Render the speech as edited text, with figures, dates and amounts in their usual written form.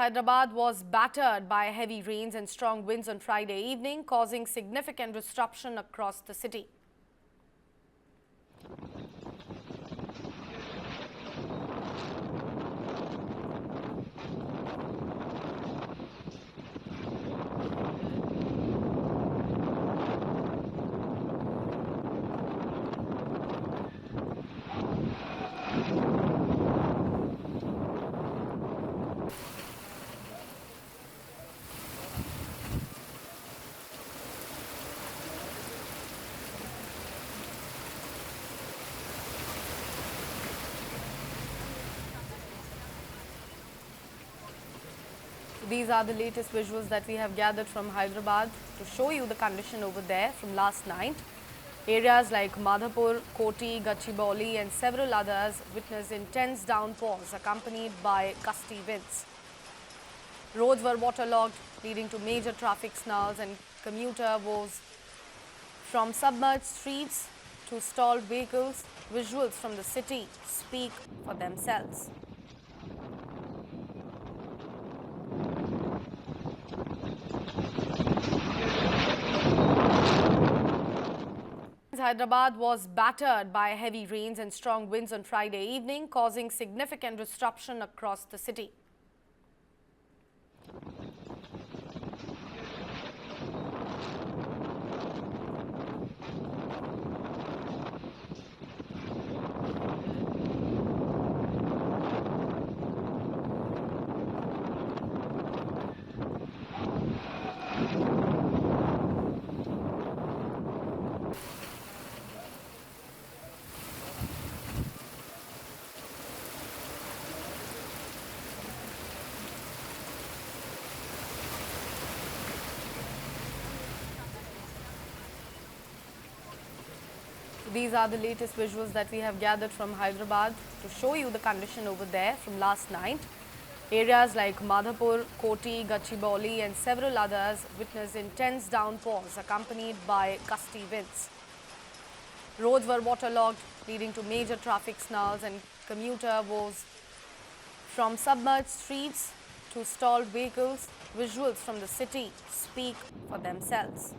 Hyderabad was battered by heavy rains and strong winds on Friday evening, causing significant disruption across the city. These are the latest visuals that we have gathered from Hyderabad to show you the condition over there from last night. Areas like Madhapur, Koti, Gachibowli and several others witnessed intense downpours accompanied by gusty winds. Roads were waterlogged, leading to major traffic snarls and commuter woes. From submerged streets to stalled vehicles, visuals from the city speak for themselves. Hyderabad was battered by heavy rains and strong winds on Friday evening, causing significant disruption across the city. These are the latest visuals that we have gathered from Hyderabad to show you the condition over there from last night. Areas like Madhapur, Koti, Gachibowli and several others witnessed intense downpours accompanied by gusty winds. Roads were waterlogged, leading to major traffic snarls and commuter woes. From submerged streets to stalled vehicles, visuals from the city speak for themselves.